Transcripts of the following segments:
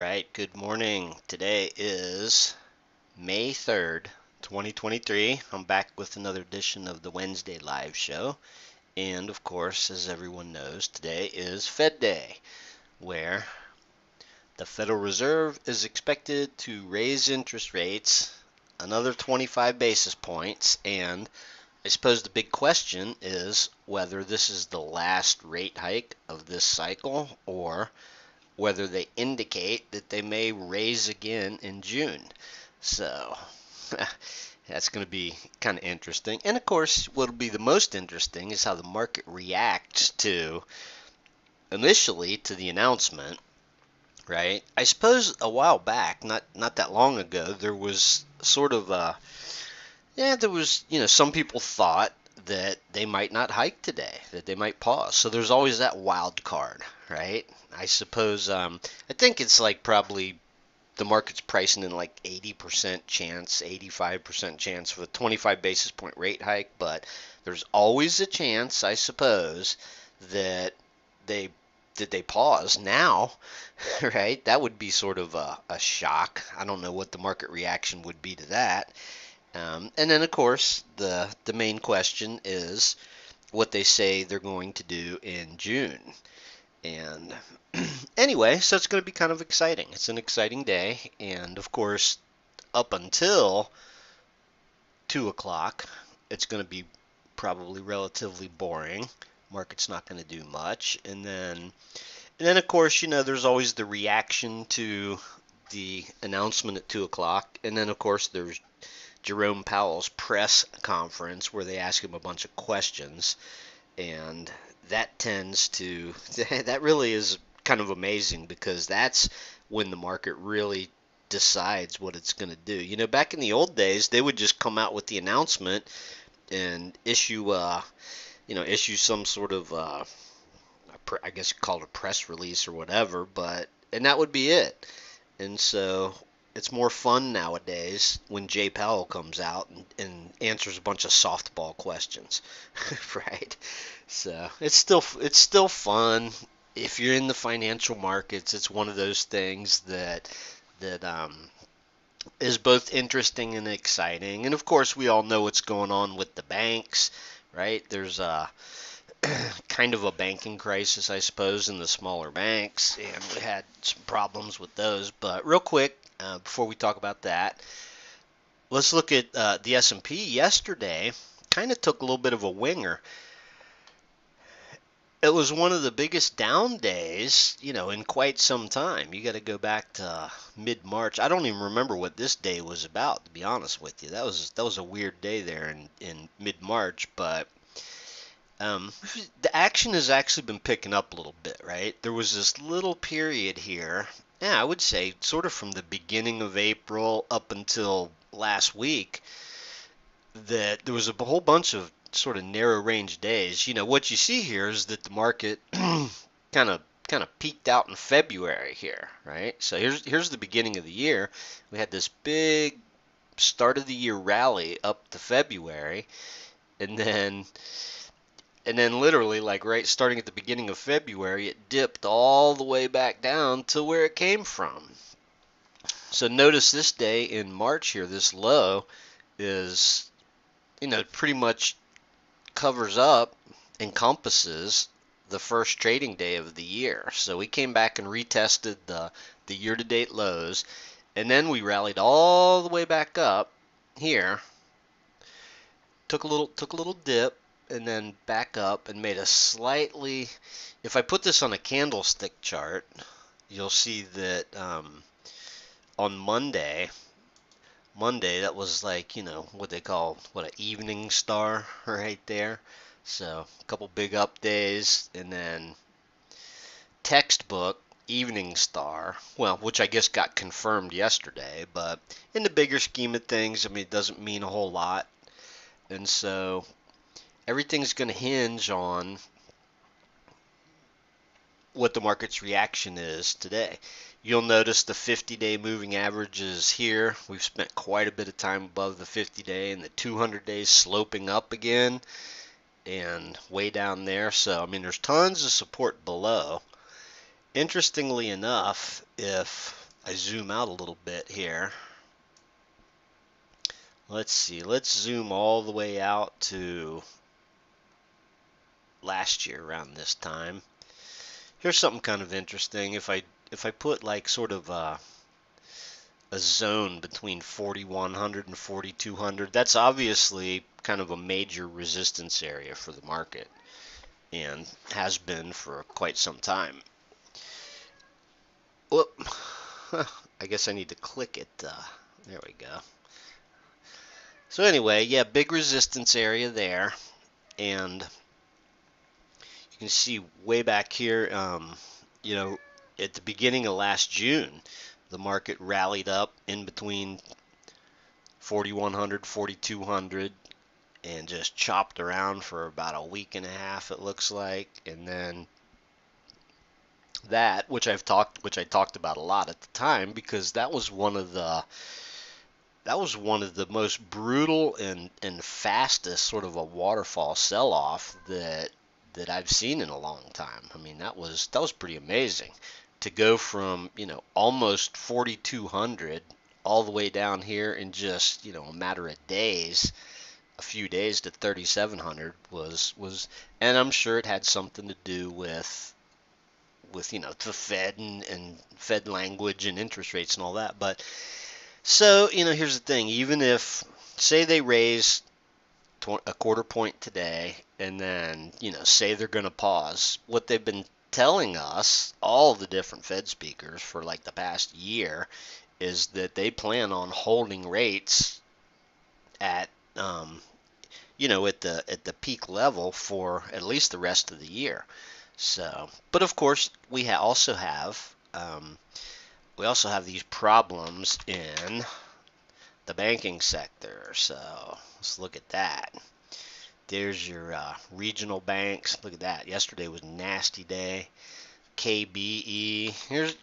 right, good morning. Today is May 3rd, 2023. I'm back with another edition of the Wednesday Live Show. And of course, as everyone knows, today is Fed Day, where the Federal Reserve is expected to raise interest rates another 25 basis points. And I suppose the big question is whether this is the last rate hike of this cycle or whether they indicate that they may raise again in June. So that's going to be kind of interesting. And of course, what will be the most interesting is how the market reacts to initially to the announcement, right? I suppose a while back, not that long ago, there was sort of there was, some people thought that they might not hike today, that they might pause. So there's always that wild card, right? I suppose I think it's like probably the market's pricing in like 80% chance, 85% chance for a 25 basis point rate hike, but there's always a chance, I suppose, that they they pause now, right? That would be sort of a shock. I don't know what the market reaction would be to that. And then, of course, the main question is what they say they're going to do in June. And anyway, so it's going to be kind of exciting. It's an exciting day. And of course, up until 2 o'clock, it's going to be probably relatively boring. Market's not going to do much. And then, of course, there's always the reaction to the announcement at 2 o'clock. And then, of course, there's Jerome Powell's press conference where they ask him a bunch of questions, and that that really is kind of amazing because that's when the market really decides what it's going to do. Back in the old days, they would just come out with the announcement and issue some sort of I guess you call it a press release or whatever, and that would be it. And so it's more fun nowadays when Jay Powell comes out and answers a bunch of softball questions, right? So it's still fun. If you're in the financial markets, it's one of those things that is both interesting and exciting. And of course, we all know what's going on with the banks, right? There's a kind of a banking crisis, I suppose, in the smaller banks, and we had some problems with those. But real quick, before we talk about that, let's look at the S&P yesterday. Kind of took a little bit of a winger. It was one of the biggest down days, in quite some time. You got to go back to mid-March. I don't even remember what this day was about, to be honest with you. That was a weird day there in mid-March, but the action has actually been picking up a little bit, right? There was this little period here, I would say sort of from the beginning of April up until last week, that there was a whole bunch of sort of narrow range days. What you see here is that the market kind of peaked out in February here, right? So here's the beginning of the year. We had this big start of the year rally up to February, and then literally, like right starting at the beginning of February, it dipped all the way back down to where it came from. So notice this day in March here, this low is, pretty much covers up, encompasses the first trading day of the year. So we came back and retested the year-to-date lows, and then we rallied all the way back up here, took a little dip, and then back up and made a slightly, if I put this on a candlestick chart, you'll see that on Monday that was like, what they call, an evening star right there. So a couple big up days, and then textbook evening star, well, which I guess got confirmed yesterday, but in the bigger scheme of things, I mean, it doesn't mean a whole lot. And so everything's going to hinge on what the market's reaction is today. You'll notice the 50-day moving average is here. We've spent quite a bit of time above the 50-day, and the 200 days sloping up again and way down there. So, I mean, there's tons of support below. Interestingly enough, if I zoom out a little bit here, let's see, let's zoom all the way out to last year around this time. Here's something kind of interesting. If I put like sort of a zone between 4100 and 4200, that's obviously kind of a major resistance area for the market and has been for quite some time. Whoop. I guess I need to click it. There we go. So anyway, yeah, big resistance area there, and you can see way back here, you know, at the beginning of last June, the market rallied up in between 4100, 4200, and just chopped around for about a week and a half, it looks like, and then that, which I talked about a lot at the time, because that was one of the most brutal and fastest sort of a waterfall sell-off that I've seen in a long time. I mean, that was pretty amazing to go from, almost 4,200 all the way down here in just, a matter of days, a few days, to 3,700 was, and I'm sure it had something to do with the Fed and Fed language and interest rates and all that. But so, here's the thing. Even if, say they raise a quarter point today, and then, say they're going to pause, what they've been telling us, all the different Fed speakers for like the past year, is that they plan on holding rates at, at the peak level for at least the rest of the year. So, but of course, we also have these problems in the banking sector. So let's look at that. There's your regional banks. Look at that. Yesterday was a nasty day. KBE.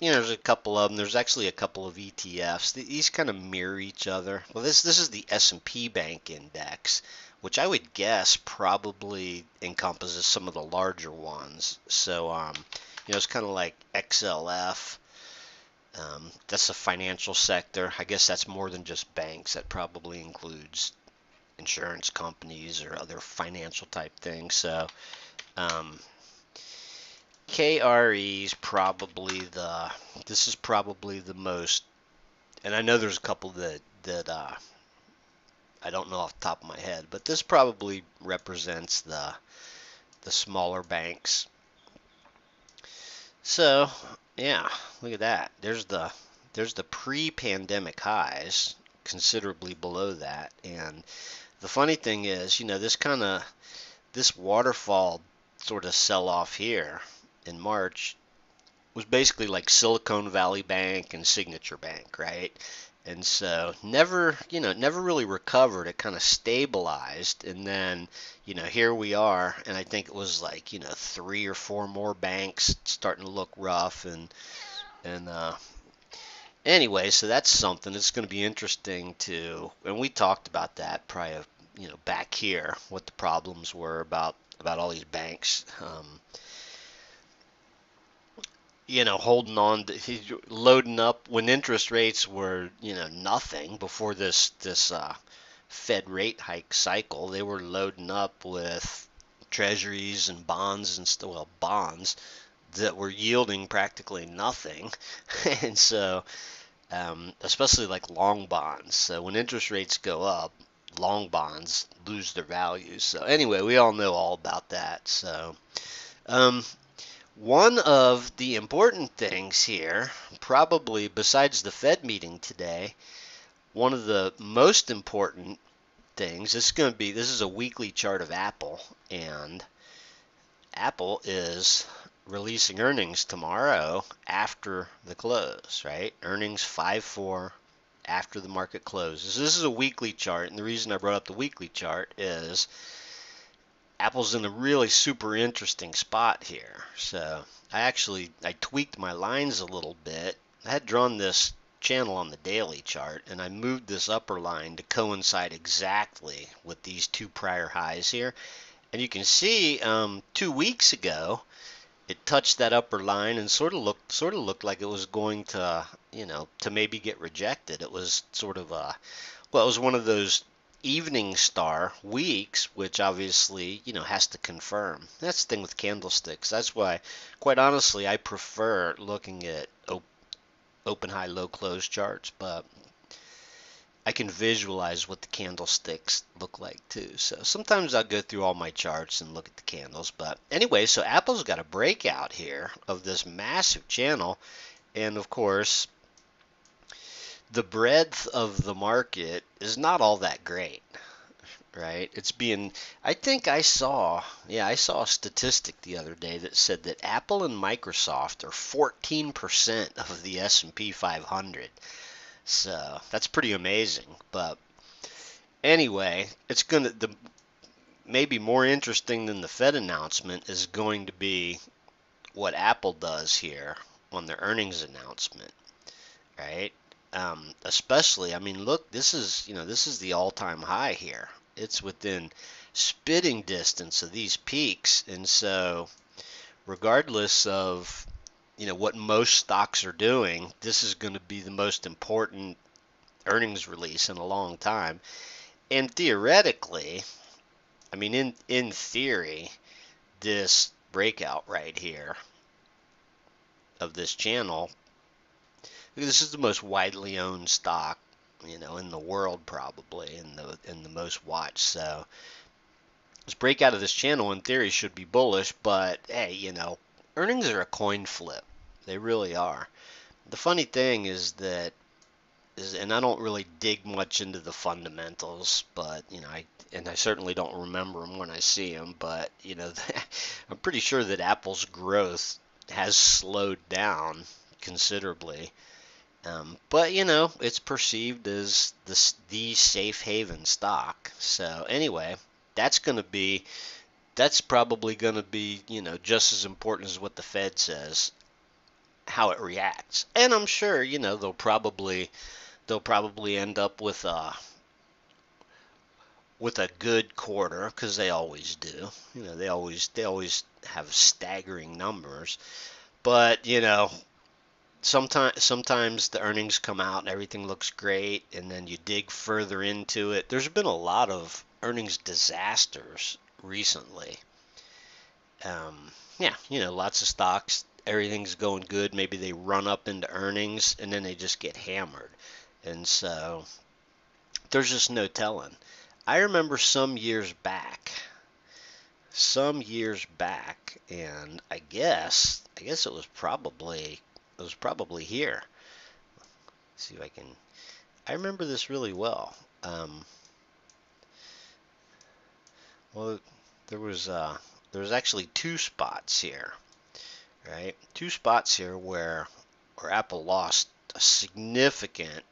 There's a couple of them. There's actually a couple of ETFs. These kind of mirror each other. Well, this is the S&P Bank Index, which I would guess probably encompasses some of the larger ones. So, it's kind of like XLF. That's the financial sector. I guess that's more than just banks. That probably includes insurance companies or other financial type things. So KRE is probably this is probably the most, and I know there's a couple that I don't know off the top of my head, but this probably represents the smaller banks. So yeah, look at that. There's the pre-pandemic highs, considerably below that. And the funny thing is, this waterfall sort of sell-off here in March was basically like Silicon Valley Bank and Signature Bank, right? And so never really recovered. It kind of stabilized, and then, here we are, and I think it was like, 3 or 4 more banks starting to look rough, and anyway, so that's something that's going to be interesting to, and we talked about that probably, back here, what the problems were about all these banks, holding on to, loading up when interest rates were, nothing before this Fed rate hike cycle. They were loading up with treasuries and bonds and bonds that were yielding practically nothing, and so especially like long bonds. So when interest rates go up, long bonds lose their value. So anyway, we all know all about that. So one of the important things here, probably besides the Fed meeting today, one of the most important things, this is a weekly chart of Apple, and Apple is releasing earnings tomorrow after the close, right? Earnings 5/4 after the market closes. This is a weekly chart, and the reason I brought up the weekly chart is Apple's in a really super interesting spot here. So I tweaked my lines a little bit. I had drawn this channel on the daily chart, and I moved this upper line to coincide exactly with these two prior highs here. And you can see 2 weeks ago it touched that upper line and sort of looked like it was going to, to maybe get rejected. It was sort of well, it was one of those evening star weeks, which obviously, has to confirm. That's the thing with candlesticks. That's why, quite honestly, I prefer looking at open, high, low, close charts, but I can visualize what the candlesticks look like too. So sometimes I'll go through all my charts and look at the candles. But anyway, so Apple's got a breakout here of this massive channel. And of course, the breadth of the market is not all that great, right? I think I saw a statistic the other day that said that Apple and Microsoft are 14% of the S&P 500. So that's pretty amazing. But anyway, maybe more interesting than the Fed announcement is going to be what Apple does here on their earnings announcement, right? Especially, I mean, look, this is the all-time high here. It's within spitting distance of these peaks, and so regardless of what most stocks are doing, this is going to be the most important earnings release in a long time. And theoretically, I mean, in theory, this breakout right here of this channel, this is the most widely owned stock, in the world, probably, in the most watched. So this breakout of this channel in theory should be bullish, but hey, earnings are a coin flip. They really are. The funny thing is that and I don't really dig much into the fundamentals, but I certainly don't remember them when I see them, but I'm pretty sure that Apple's growth has slowed down considerably. But it's perceived as the safe haven stock. So anyway, that's probably going to be just as important as what the Fed says, how it reacts. And I'm sure they'll probably end up with a good quarter, because they always do. They always have staggering numbers. But sometimes the earnings come out and everything looks great, and then you dig further into it. There's been a lot of earnings disasters recently. Yeah, lots of stocks, everything's going good. Maybe they run up into earnings and then they just get hammered. And so there's just no telling. I remember some years back, and I guess it was probably here. Let's see if I can. I remember this really well. Well, there was actually two spots here, right? Two spots here where Apple lost a significant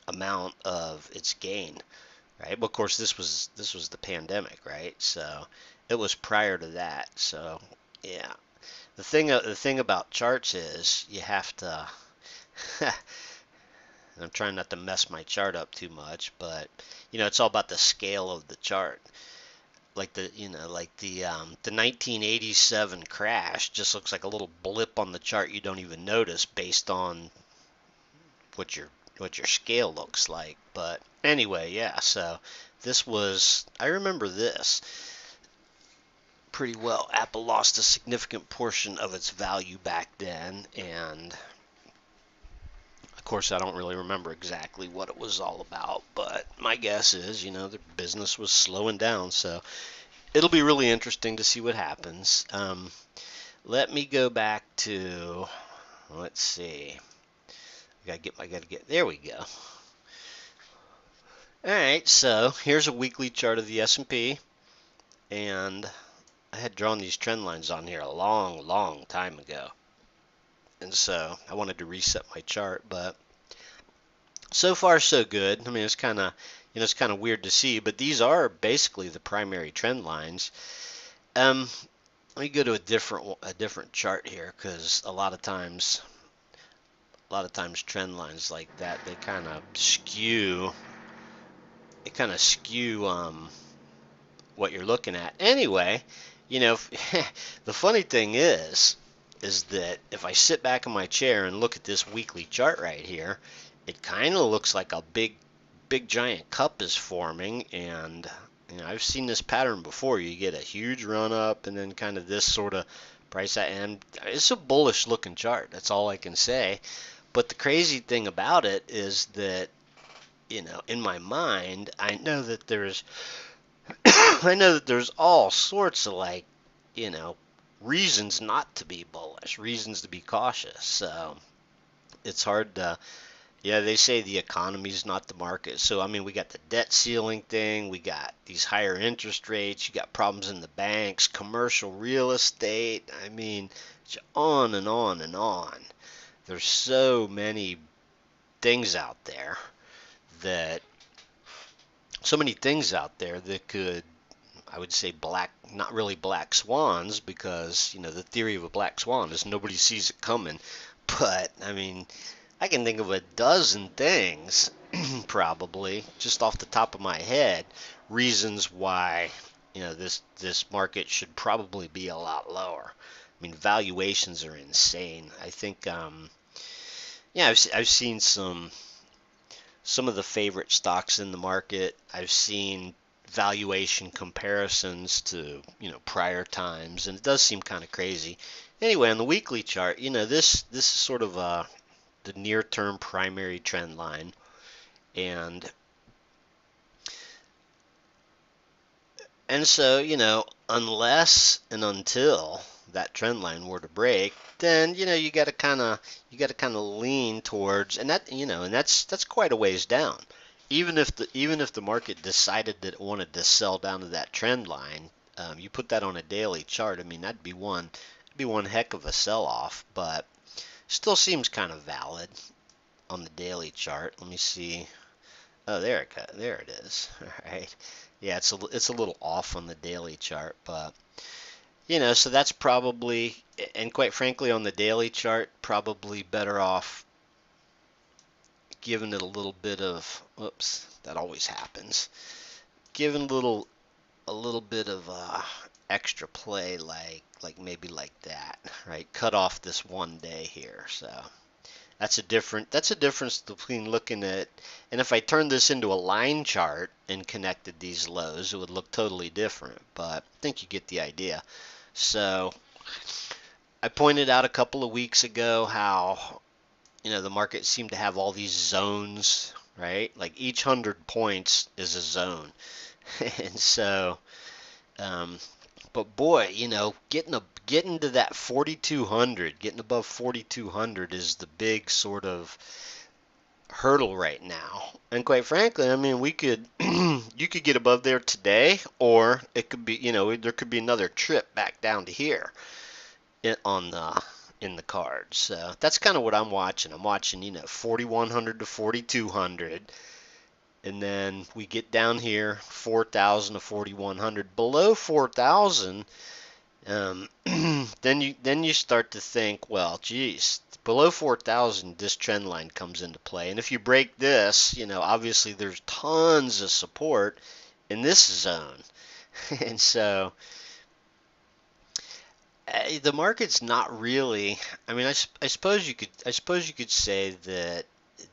amount of its gain, right? But of course, this was the pandemic, right? So it was prior to that. So yeah, the thing about charts is you have to. I'm trying not to mess my chart up too much, but it's all about the scale of the chart. Like the 1987 crash just looks like a little blip on the chart you don't even notice based on what your scale looks like. But anyway, yeah, so I remember this pretty well. Apple lost a significant portion of its value back then, and of course I don't really remember exactly what it was all about, but my guess is, the business was slowing down, so it'll be really interesting to see what happens. Let me go back to, let's see. I gotta get, there we go. Alright, so here's a weekly chart of the S&P, and I had drawn these trend lines on here a long time ago. And so I wanted to reset my chart, but so far so good. I mean, it's kind of weird to see, but these are basically the primary trend lines. Let me go to a different chart here, because a lot of times trend lines like that, they kind of skew what you're looking at. Anyway, the funny thing is, is that if I sit back in my chair and look at this weekly chart right here, it kind of looks like a big giant cup is forming, and I've seen this pattern before. You get a huge run up and then kind of this sort of price, and it's a bullish looking chart. That's all I can say. But the crazy thing about it is that, in my mind, I know that there's I know that there's all sorts of reasons not to be bullish, reasons to be cautious. So it's hard to, yeah, they say the economy's not the market. So, I mean, we got the debt ceiling thing, we got these higher interest rates, you got problems in the banks, commercial real estate. I mean, it's on and on and on. There's so many things out there that, so many things out there that could, I would say, not really black swans, because, the theory of a black swan is nobody sees it coming. But, I mean, I can think of a dozen things, probably, just off the top of my head, reasons why, this market should probably be a lot lower. I mean, valuations are insane. I think, yeah, I've seen some of the favorite stocks in the market. I've seen valuation comparisons to prior times, and it does seem kind of crazy. Anyway, on the weekly chart, this is sort of the near-term primary trend line, and so unless and until that trend line were to break, then you got to kind of lean towards, and that's quite a ways down. Even if the market decided that it wanted to sell down to that trend line, you put that on a daily chart. I mean, that'd be one heck of a sell-off, but still seems kind of valid on the daily chart. Let me see. Oh, there it is. All right. Yeah, it's a little off on the daily chart, but so that's probably, and quite frankly, on the daily chart, probably better off giving it a little bit of, oops, that always happens. Giving a little bit of extra play, like maybe like that, right? Cut off this one day here, so. That's a difference between looking at, and if I turned this into a line chart and connected these lows, it would look totally different, but I think you get the idea. So I pointed out a couple of weeks ago how, the market seemed to have all these zones, right? Like each 100 points is a zone. And so, um, but boy, getting to that 4,200, getting above 4,200 is the big sort of hurdle right now. And quite frankly, I mean, we could, you could get above there today, or it could be, there could be another trip back down to here in the cards. So that's kind of what I'm watching. I'm watching, 4,100 to 4,200. And then we get down here, 4,000 to 4,100. Below 4,000, then you start to think, well, geez, below 4,000, this trend line comes into play. And if you break this, obviously there's tons of support in this zone. And so the market's not really, I mean, I suppose you could say that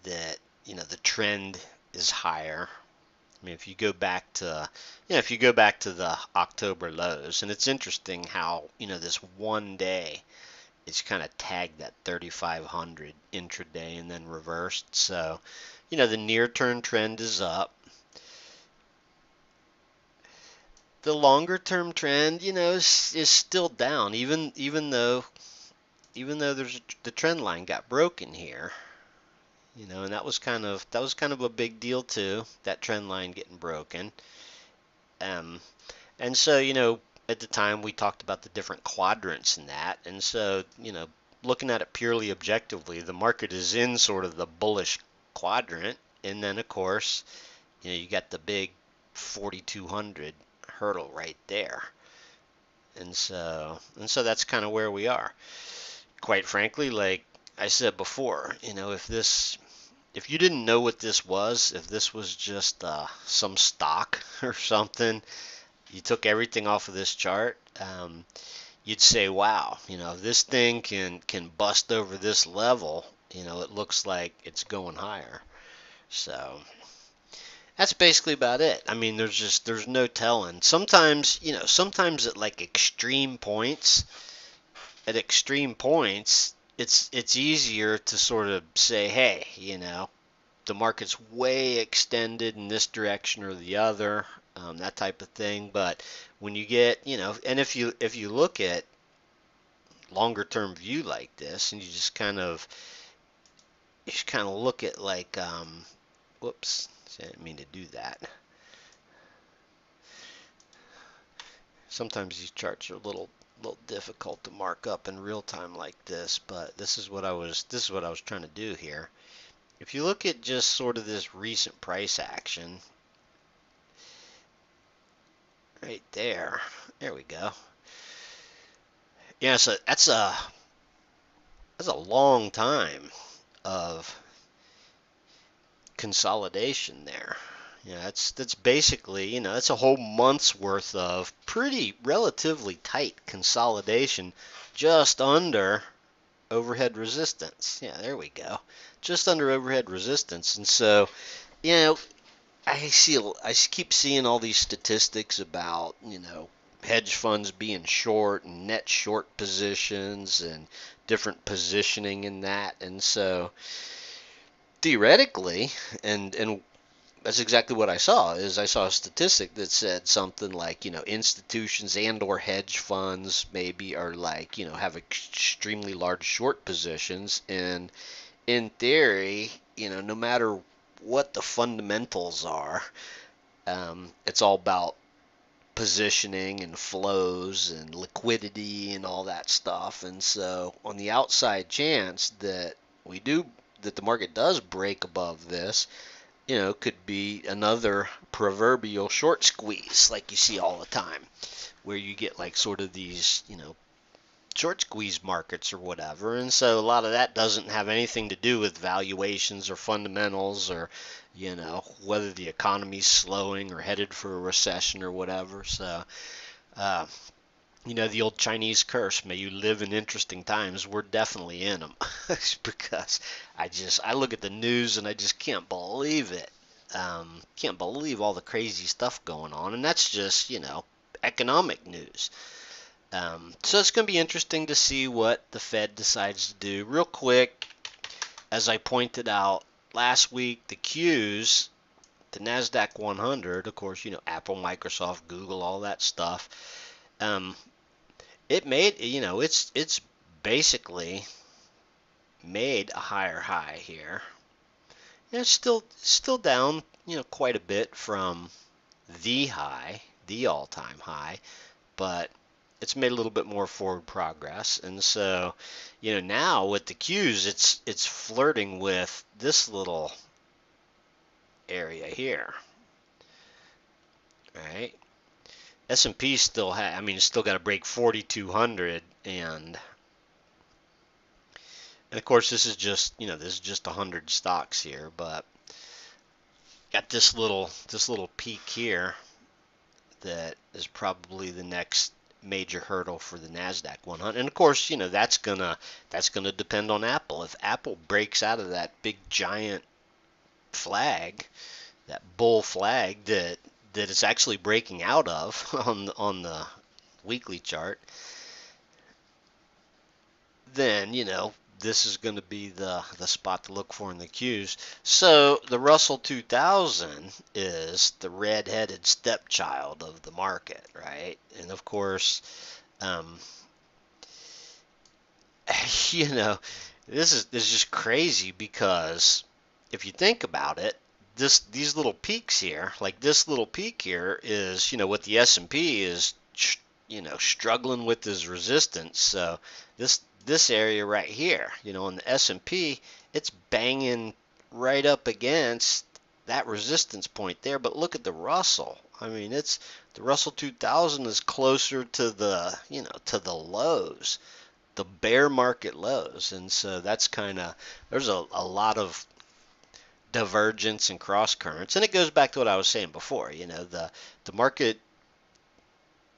the trend is higher. I mean, if you go back to the October lows, and it's interesting how, this one day it's kind of tagged that 3,500 intraday and then reversed. So, the near-term trend is up. The longer-term trend, is still down, even though the trend line got broken here. And that was kind of a big deal too, that trend line getting broken. And so, at the time we talked about the different quadrants in that. And so, looking at it purely objectively, the market is in sort of the bullish quadrant. And then, of course, you got the big 4,200 hurdle right there. And so that's kind of where we are. Quite frankly, like I said before, if you didn't know what this was, if this was just some stock or something, you took everything off of this chart, you'd say, wow, this thing can bust over this level. It looks like it's going higher. So that's basically about it. I mean, there's no telling. Sometimes at like extreme points, it's easier to sort of say, hey, the market's way extended in this direction or the other, that type of thing. But when you get, and if you look at longer term view like this, and you just kind of look at like, whoops, I didn't mean to do that. Sometimes these charts are a little difficult to mark up in real time like this, but this is what I was trying to do here. If you look at just sort of this recent price action right there, there we go. Yeah, so that's a long time of consolidation there. That's basically, that's a whole month's worth of pretty relatively tight consolidation just under overhead resistance. Yeah, there we go. Just under overhead resistance. And so, you know, I keep seeing all these statistics about, hedge funds being short and net short positions and different positioning in that. And so theoretically, and that's exactly what I saw. I saw a statistic that said something like, institutions and or hedge funds maybe are like, have extremely large short positions, and in theory, no matter what the fundamentals are, it's all about positioning and flows and liquidity and all that stuff. And so on the outside chance that the market does break above this, could be another proverbial short squeeze like you see all the time, where you get like sort of these, short squeeze markets or whatever. And so a lot of that doesn't have anything to do with valuations or fundamentals or, whether the economy's slowing or headed for a recession or whatever. So, uh, the old Chinese curse, may you live in interesting times. We're definitely in them because I look at the news and I just can't believe it. Can't believe all the crazy stuff going on. And that's just, economic news. So it's going to be interesting to see what the Fed decides to do. Real quick, as I pointed out last week, the Qs, the NASDAQ 100, of course, Apple, Microsoft, Google, all that stuff. It made, it's basically made a higher high here. And it's still down, quite a bit from the high, the all-time high, but it's made a little bit more forward progress. And so, now with the Qs, it's flirting with this little area here, right? S&P still it's still got to break 4,200, and of course this is just 100 stocks here, but got this little peak here that is probably the next major hurdle for the Nasdaq 100. And of course, that's gonna depend on Apple. If Apple breaks out of that big giant flag, that bull flag that it's actually breaking out of on the weekly chart, then this is going to be the spot to look for in the Qs. So the Russell 2000 is the red-headed stepchild of the market, right? And of course, this is just crazy, because if you think about it, these little peaks here, like this little peak here, is what the S&P is struggling with is resistance. So this area right here, on the S&P, it's banging right up against that resistance point there. But look at the Russell. I mean, the Russell 2000 is closer to the to the lows, the bear market lows. And so that's there's a lot of divergence and cross currents. And it goes back to what I was saying before. The market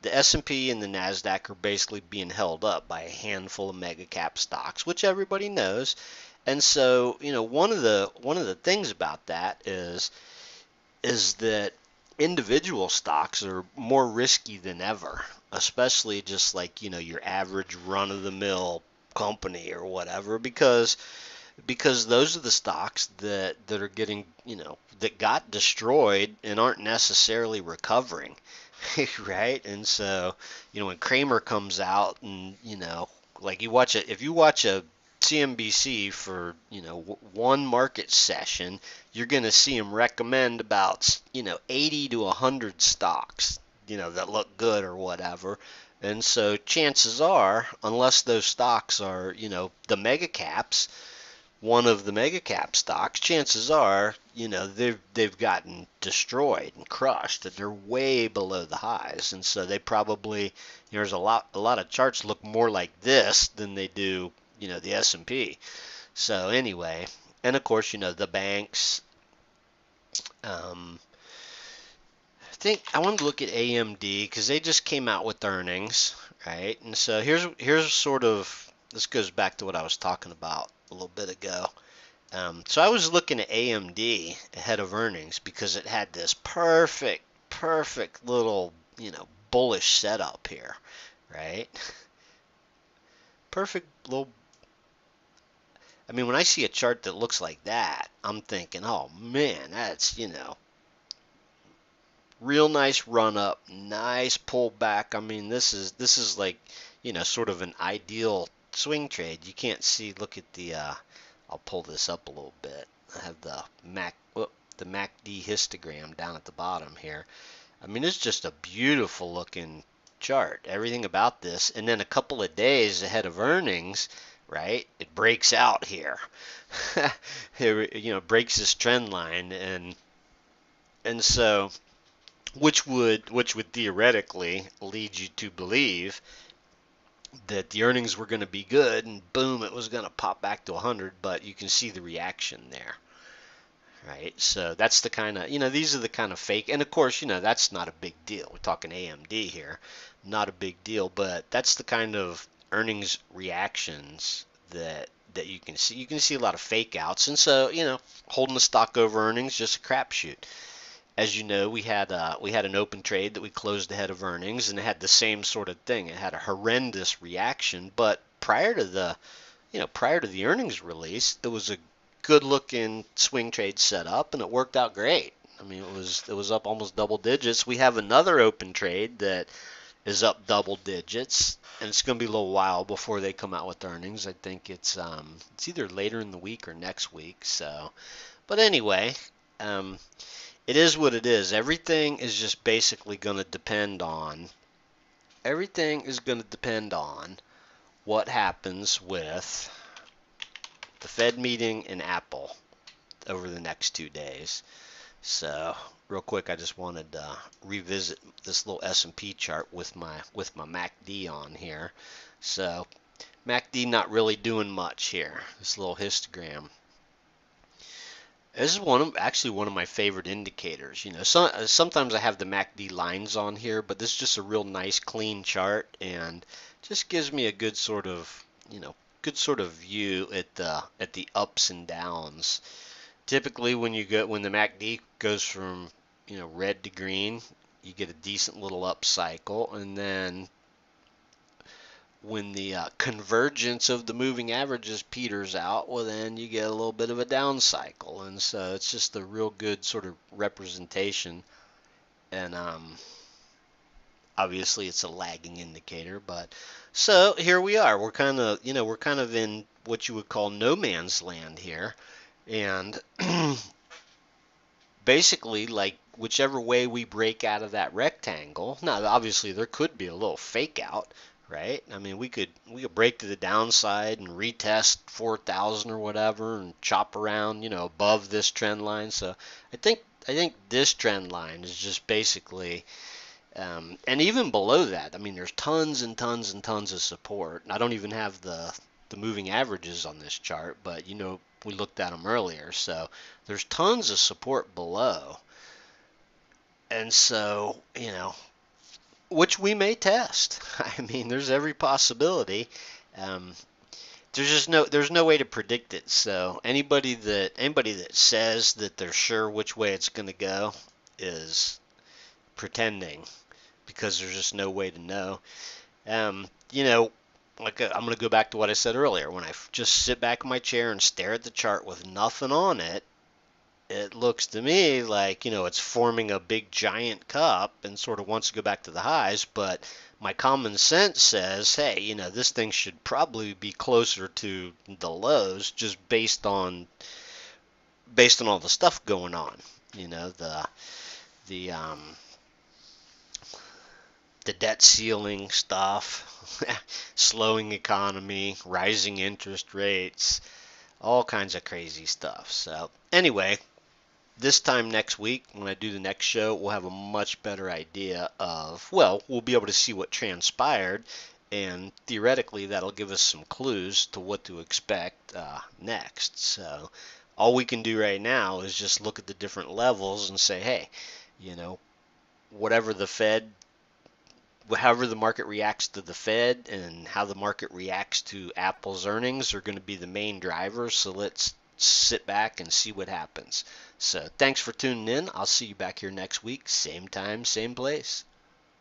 the S&P and the Nasdaq are basically being held up by a handful of mega cap stocks, which everybody knows. And so, one of the things about that is that individual stocks are more risky than ever, especially just like, your average run-of-the-mill company or whatever, because those are the stocks that are getting, that got destroyed and aren't necessarily recovering. Right? And so, when Kramer comes out and, like if you watch a CNBC for, one market session, you're going to see him recommend about, 80 to 100 stocks, that look good or whatever. And so chances are, unless those stocks are, the mega caps, one of the mega cap stocks, chances are, they've gotten destroyed and crushed, that they're way below the highs, and so they probably, there's a lot of charts look more like this than they do, the S&P. So anyway, and of course, the banks. I think I wanted to look at AMD because they just came out with earnings, right? And so here's sort of, this goes back to what I was talking about a little bit ago. So I was looking at AMD ahead of earnings because it had this perfect little, bullish setup here, right? Perfect little. I mean, when I see a chart that looks like that, I'm thinking, oh man, that's, real nice run up, nice pullback. I mean, this is like, sort of an ideal swing trade. You can't see. Look at the. I'll pull this up a little bit. I have the MACD histogram down at the bottom here. I mean, it's just a beautiful looking chart. Everything about this, and then a couple of days ahead of earnings, right? It breaks out here. It, breaks this trend line, and so. Which would theoretically lead you to believe that the earnings were going to be good and boom, it was going to pop back to 100, but you can see the reaction there, right? So that's the kind of, these are the kind of fake, and of course, that's not a big deal. We're talking AMD here, not a big deal, but that's the kind of earnings reactions that you can see. You can see a lot of fake outs, and so, holding the stock over earnings, just a crapshoot. As you know, we had an open trade that we closed ahead of earnings, and it had the same sort of thing. It had a horrendous reaction, but prior to the earnings release, it was a good-looking swing trade set up, and it worked out great. I mean, it was up almost double digits. We have another open trade that is up double digits, and it's going to be a little while before they come out with earnings. I think it's either later in the week or next week. So, but anyway. It is what it is. Everything is just basically going to depend on what happens with the Fed meeting and Apple over the next 2 days. So, real quick, I just wanted to revisit this little S&P chart with my MACD on here. So, MACD not really doing much here. This little histogram. This is one of my favorite indicators. Sometimes I have the MACD lines on here, but this is just a real nice clean chart and just gives me a good sort of view at the ups and downs. Typically, when the MACD goes from red to green, you get a decent little up cycle, and then when the convergence of the moving averages peters out, well, then you get a little bit of a down cycle. And so it's just a real good sort of representation. And obviously it's a lagging indicator, but so here we are. We're kind of in what you would call no man's land here. And basically, like, whichever way we break out of that rectangle, now obviously there could be a little fake out, right? I mean, we could break to the downside and retest 4,000 or whatever and chop around, above this trend line. So I think this trend line is just basically, and even below that, I mean, there's tons and tons and tons of support. I don't even have the moving averages on this chart, but we looked at them earlier. So there's tons of support below. And so, which we may test. I mean, there's every possibility. Um, there's no way to predict it. So anybody that says that they're sure which way it's going to go is pretending, because there's just no way to know. You know, I'm going to go back to what I said earlier. When I just sit back in my chair and stare at the chart with nothing on it, it looks to me like, it's forming a big giant cup and sort of wants to go back to the highs, but my common sense says, hey, this thing should probably be closer to the lows, just based on all the stuff going on. The the debt ceiling stuff, slowing economy, rising interest rates, all kinds of crazy stuff. So anyway, this time next week, when I do the next show, we'll have a much better idea of, well, we'll be able to see what transpired, and theoretically that'll give us some clues to what to expect next. So all we can do right now is just look at the different levels and say, hey, whatever the Fed, however the market reacts to the Fed and how the market reacts to Apple's earnings are going to be the main drivers. So let's sit back and see what happens. So thanks for tuning in. I'll see you back here next week, same time, same place.